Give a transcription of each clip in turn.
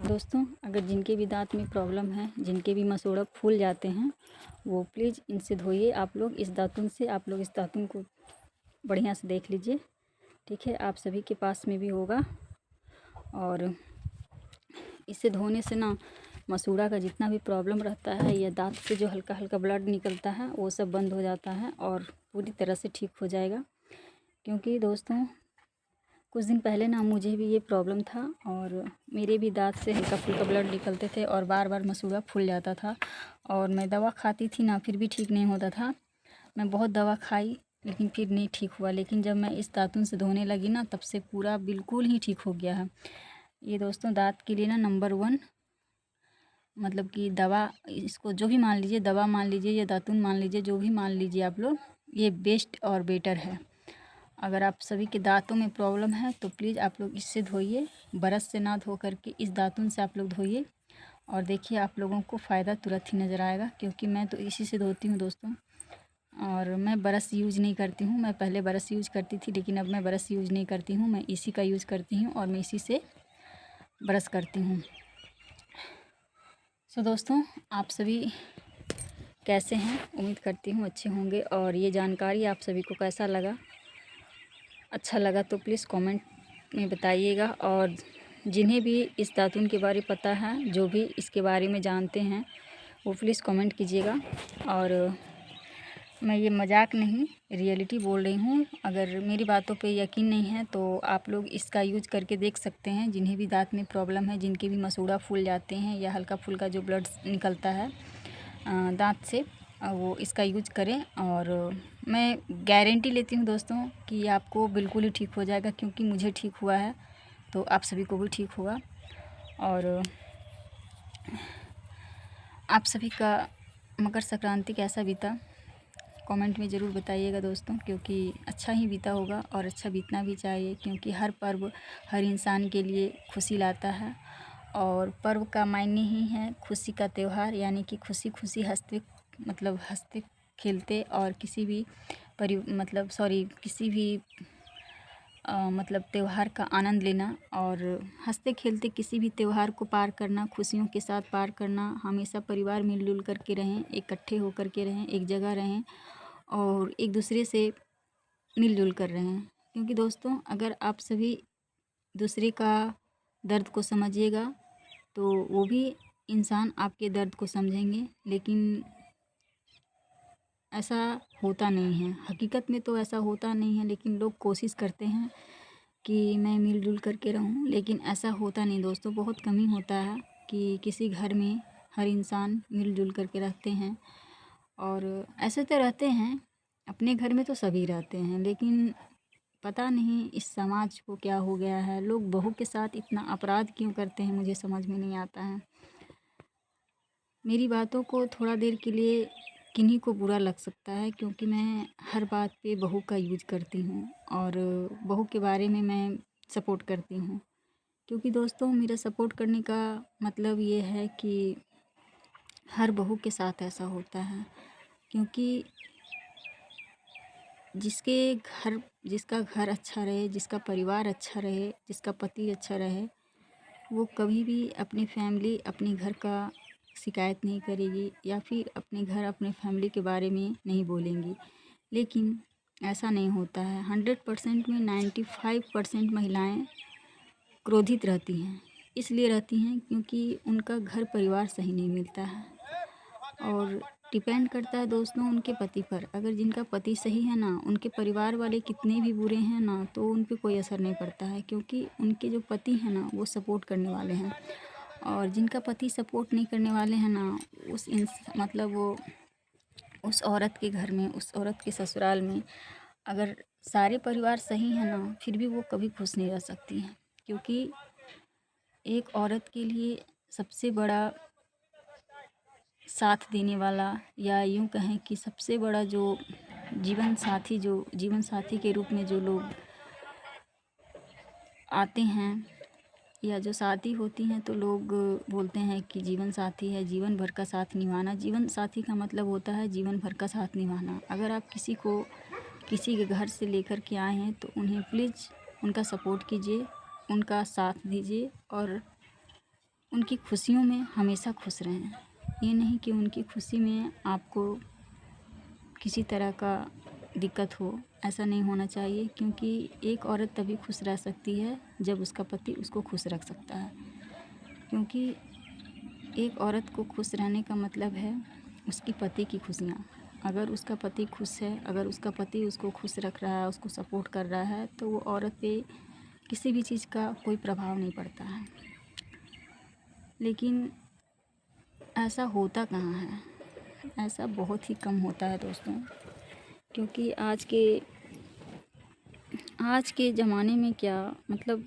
दोस्तों, अगर जिनके भी दांत में प्रॉब्लम है, जिनके भी मसूड़ा फूल जाते हैं, वो प्लीज़ इनसे धोइए। आप लोग इस दातुन से इस दातुन को बढ़िया से देख लीजिए। ठीक है, आप सभी के पास में भी होगा। और इसे धोने से ना मसूड़ा का जितना भी प्रॉब्लम रहता है या दांत से जो हल्का हल्का ब्लड निकलता है वो सब बंद हो जाता है और पूरी तरह से ठीक हो जाएगा। क्योंकि दोस्तों, कुछ दिन पहले ना मुझे भी ये प्रॉब्लम था और मेरे भी दांत से हल्का फुल्का ब्लड निकलते थे और बार बार मसूड़ा फूल जाता था और मैं दवा खाती थी ना, फिर भी ठीक नहीं होता था। मैं बहुत दवा खाई लेकिन फिर नहीं ठीक हुआ। लेकिन जब मैं इस दातुन से धोने लगी ना, तब से पूरा बिल्कुल ही ठीक हो गया है। ये दोस्तों दांत के लिए ना नंबर 1 मतलब कि दवा, इसको जो भी मान लीजिए, दवा मान लीजिए या दातुन मान लीजिए, जो भी मान लीजिए आप लोग, ये बेस्ट और बेटर है। अगर आप सभी के दांतों में प्रॉब्लम है तो प्लीज़ आप लोग इससे धोइए। ब्रश से ना धो करके इस दातुन से आप लोग धोइए और देखिए आप लोगों को फ़ायदा तुरंत ही नज़र आएगा। क्योंकि मैं तो इसी से धोती हूँ दोस्तों, और मैं ब्रश यूज़ नहीं करती हूँ। मैं पहले ब्रश यूज़ करती थी लेकिन अब मैं ब्रश यूज़ नहीं करती हूँ। मैं इसी का यूज़ करती हूँ और मैं इसी से ब्रश करती हूँ। सो दोस्तों, आप सभी कैसे हैं? उम्मीद करती हूँ अच्छे होंगे। और ये जानकारी आप सभी को कैसा लगा? अच्छा लगा तो प्लीज़ कमेंट में बताइएगा। और जिन्हें भी इस दातुन के बारे पता है, जो भी इसके बारे में जानते हैं, वो प्लीज़ कमेंट कीजिएगा। और मैं ये मजाक नहीं, रियलिटी बोल रही हूँ। अगर मेरी बातों पे यकीन नहीं है तो आप लोग इसका यूज करके देख सकते हैं। जिन्हें भी दांत में प्रॉब्लम है, जिनके भी मसूड़ा फूल जाते हैं या हल्का फुल्का जो ब्लड निकलता है दांत से, वो इसका यूज करें। और मैं गारंटी लेती हूँ दोस्तों कि आपको बिल्कुल ही ठीक हो जाएगा। क्योंकि मुझे ठीक हुआ है तो आप सभी को भी ठीक होगा। और आप सभी का मकर संक्रांति कैसा बीता, कमेंट में ज़रूर बताइएगा दोस्तों। क्योंकि अच्छा ही बीता होगा और अच्छा बीतना भी चाहिए। क्योंकि हर पर्व हर इंसान के लिए खुशी लाता है और पर्व का मायने ही है खुशी का त्यौहार। यानी कि खुशी खुशी हंसते खेलते और किसी भी त्यौहार का आनंद लेना और हंसते खेलते किसी भी त्यौहार को पार करना, खुशियों के साथ पार करना। हमेशा परिवार मिलजुल करके रहें, इकट्ठे होकर के रहें, एक जगह रहें और एक दूसरे से मिलजुल कर रहें। क्योंकि दोस्तों, अगर आप सभी दूसरे का दर्द को समझिएगा तो वो भी इंसान आपके दर्द को समझेंगे। लेकिन ऐसा होता नहीं है, हकीकत में तो ऐसा होता नहीं है। लेकिन लोग कोशिश करते हैं कि मैं मिलजुल करके रहूं, लेकिन ऐसा होता नहीं दोस्तों। बहुत कम ही होता है कि किसी घर में हर इंसान मिलजुल करके रहते हैं। और ऐसे तो रहते हैं, अपने घर में तो सभी रहते हैं। लेकिन पता नहीं इस समाज को क्या हो गया है, लोग बहू के साथ इतना अपराध क्यों करते हैं, मुझे समझ में नहीं आता है। मेरी बातों को थोड़ा देर के लिए किन्हीं को बुरा लग सकता है, क्योंकि मैं हर बात पे बहू का यूज करती हूँ और बहू के बारे में मैं सपोर्ट करती हूँ। क्योंकि दोस्तों, मेरा सपोर्ट करने का मतलब ये है कि हर बहू के साथ ऐसा होता है। क्योंकि जिसका घर अच्छा रहे, जिसका परिवार अच्छा रहे, जिसका पति अच्छा रहे, वो कभी भी अपनी फैमिली, अपने घर का शिकायत नहीं करेगी या फिर अपने घर, अपने फैमिली के बारे में नहीं बोलेंगी। लेकिन ऐसा नहीं होता है। 100% में 95% महिलाएं क्रोधित रहती हैं। इसलिए रहती हैं क्योंकि उनका घर परिवार सही नहीं मिलता है। और डिपेंड करता है दोस्तों उनके पति पर। अगर जिनका पति सही है ना, उनके परिवार वाले कितने भी बुरे हैं ना, तो उन पर कोई असर नहीं पड़ता है। क्योंकि उनके जो पति हैं ना, वो सपोर्ट करने वाले हैं। और जिनका पति सपोर्ट नहीं करने वाले हैं ना, वो उस औरत के घर में, उस औरत के ससुराल में अगर सारे परिवार सही हैं ना, फिर भी वो कभी खुश नहीं रह सकती हैं। क्योंकि एक औरत के लिए सबसे बड़ा साथ देने वाला, या यूँ कहें कि सबसे बड़ा जो जीवन साथी के रूप में जो लोग आते हैं या जो शादी होती हैं, तो लोग बोलते हैं कि जीवन साथी है, जीवन भर का साथ निभाना। जीवन साथी का मतलब होता है जीवन भर का साथ निभाना। अगर आप किसी को किसी के घर से लेकर के आए हैं तो उन्हें प्लीज़ उनका सपोर्ट कीजिए, उनका साथ दीजिए और उनकी खुशियों में हमेशा खुश रहें। ये नहीं कि उनकी खुशी में आपको किसी तरह का दिक्कत हो, ऐसा नहीं होना चाहिए। क्योंकि एक औरत तभी खुश रह सकती है जब उसका पति उसको खुश रख सकता है। क्योंकि एक औरत को खुश रहने का मतलब है उसकी पति की खुशियाँ। अगर उसका पति खुश है, अगर उसका पति उसको खुश रख रहा है, उसको सपोर्ट कर रहा है, तो वो औरत पे किसी भी चीज़ का कोई प्रभाव नहीं पड़ता है। लेकिन ऐसा होता कहाँ है, ऐसा बहुत ही कम होता है दोस्तों। क्योंकि आज के ज़माने में क्या मतलब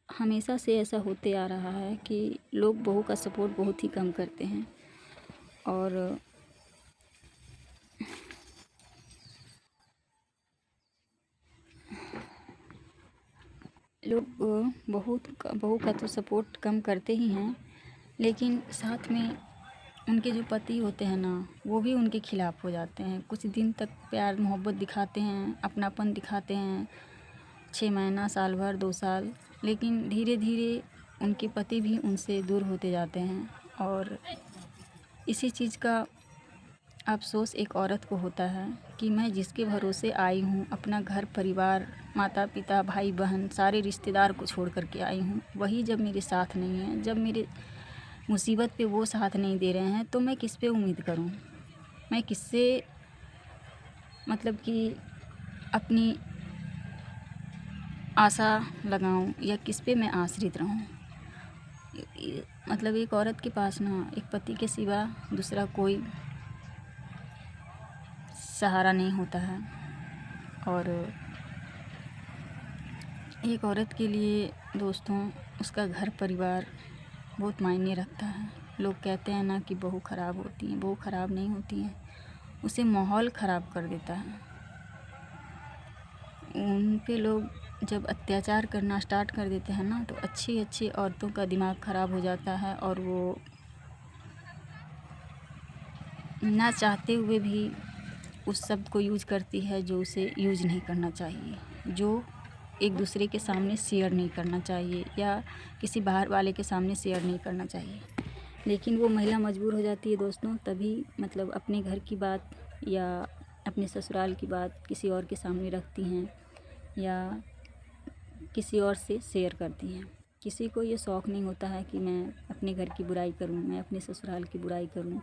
हमेशा से ऐसा होते आ रहा है कि लोग बहू का सपोर्ट बहुत ही कम करते हैं। और लोग बहू का तो सपोर्ट कम करते ही हैं, लेकिन साथ में उनके जो पति होते हैं ना, वो भी उनके खिलाफ़ हो जाते हैं। कुछ दिन तक प्यार मोहब्बत दिखाते हैं, अपनापन दिखाते हैं, 6 महीना, साल भर, 2 साल, लेकिन धीरे धीरे उनके पति भी उनसे दूर होते जाते हैं। और इसी चीज़ का अफ़सोस एक औरत को होता है कि मैं जिसके भरोसे आई हूँ, अपना घर परिवार, माता पिता, भाई बहन, सारे रिश्तेदार को छोड़ कर के आई हूँ, वही जब मेरे साथ नहीं है, जब मेरे मुसीबत पे वो साथ नहीं दे रहे हैं, तो मैं किस पे उम्मीद करूँ? मैं किससे मतलब कि अपनी आशा लगाऊँ, या किस पे मैं आश्रित रहूँ? मतलब एक औरत के पास ना एक पति के सिवा दूसरा कोई सहारा नहीं होता है। और एक औरत के लिए दोस्तों उसका घर परिवार बहुत मायने रखता है। लोग कहते हैं ना कि बहू ख़राब होती हैं, बहू ख़राब नहीं होती हैं, उसे माहौल ख़राब कर देता है। उन पे लोग जब अत्याचार करना स्टार्ट कर देते हैं ना, तो अच्छी अच्छी औरतों का दिमाग ख़राब हो जाता है, और वो ना चाहते हुए भी उस शब्द को यूज़ करती है जो उसे यूज़ नहीं करना चाहिए, जो एक दूसरे के सामने शेयर नहीं करना चाहिए, या किसी बाहर वाले के सामने शेयर नहीं करना चाहिए। लेकिन वो महिला मजबूर हो जाती है दोस्तों, तभी मतलब अपने घर की बात या अपने ससुराल की बात किसी और के सामने रखती हैं, या किसी और से शेयर करती हैं। किसी को ये शौक़ नहीं होता है कि मैं अपने घर की बुराई करूं, मैं अपने ससुराल की बुराई करूं,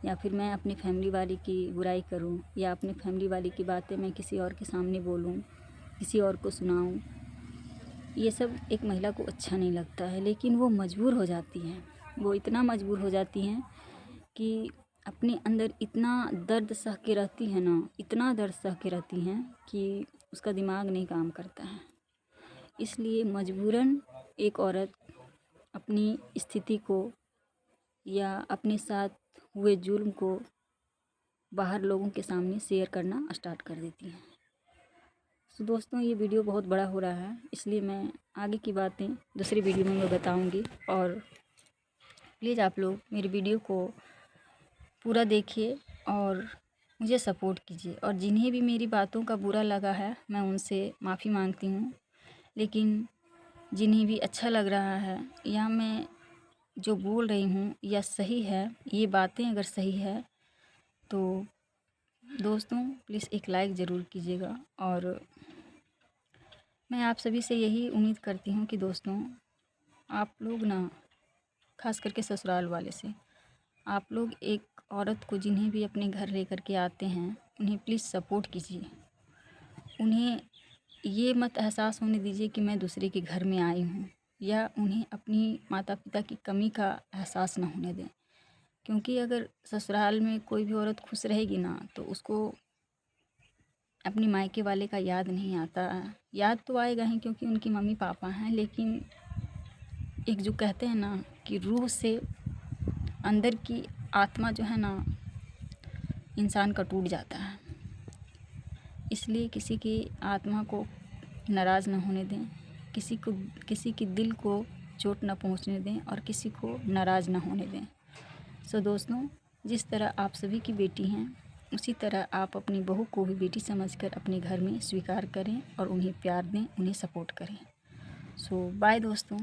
या फिर मैं अपनी फैमिली वाली की बुराई करूं, या अपनी फैमिली वाली की बातें मैं किसी और के सामने बोलूं, किसी और को सुनाऊं। ये सब एक महिला को अच्छा नहीं लगता है। लेकिन वो मजबूर हो जाती हैं, वो इतना मजबूर हो जाती हैं कि अपने अंदर इतना दर्द सह के रहती है ना, इतना दर्द सह के रहती हैं कि उसका दिमाग नहीं काम करता है। इसलिए मजबूरन एक औरत अपनी स्थिति को या अपने साथ हुए जुल्म को बाहर लोगों के सामने शेयर करना स्टार्ट कर देती है। तो दोस्तों ये वीडियो बहुत बड़ा हो रहा है, इसलिए मैं आगे की बातें दूसरी वीडियो में मैं बताऊंगी। और प्लीज़ आप लोग मेरी वीडियो को पूरा देखिए और मुझे सपोर्ट कीजिए। और जिन्हें भी मेरी बातों का बुरा लगा है, मैं उनसे माफ़ी मांगती हूँ। लेकिन जिन्हें भी अच्छा लग रहा है, या मैं जो बोल रही हूँ या सही है, ये बातें अगर सही है, तो दोस्तों प्लीज़ एक लाइक ज़रूर कीजिएगा। और मैं आप सभी से यही उम्मीद करती हूँ कि दोस्तों आप लोग ना, ख़ास करके ससुराल वाले से, आप लोग एक औरत को जिन्हें भी अपने घर लेकर के आते हैं, उन्हें प्लीज़ सपोर्ट कीजिए। उन्हें ये मत एहसास होने दीजिए कि मैं दूसरे के घर में आई हूँ, या उन्हें अपनी माता पिता की कमी का एहसास ना होने दें। क्योंकि अगर ससुराल में कोई भी औरत खुश रहेगी ना, तो उसको अपनी मायके वाले का याद नहीं आता। याद तो आएगा ही, क्योंकि उनकी मम्मी पापा हैं, लेकिन एक जो कहते हैं ना कि रूह से अंदर की आत्मा जो है ना, इंसान का टूट जाता है। इसलिए किसी की आत्मा को नाराज़ ना होने दें, किसी की दिल को चोट ना पहुंचने दें, और किसी को नाराज़ ना होने दें। सो दोस्तों, जिस तरह आप सभी की बेटी हैं, उसी तरह आप अपनी बहू को भी बेटी समझकर अपने घर में स्वीकार करें और उन्हें प्यार दें, उन्हें सपोर्ट करें। सो बाय दोस्तों।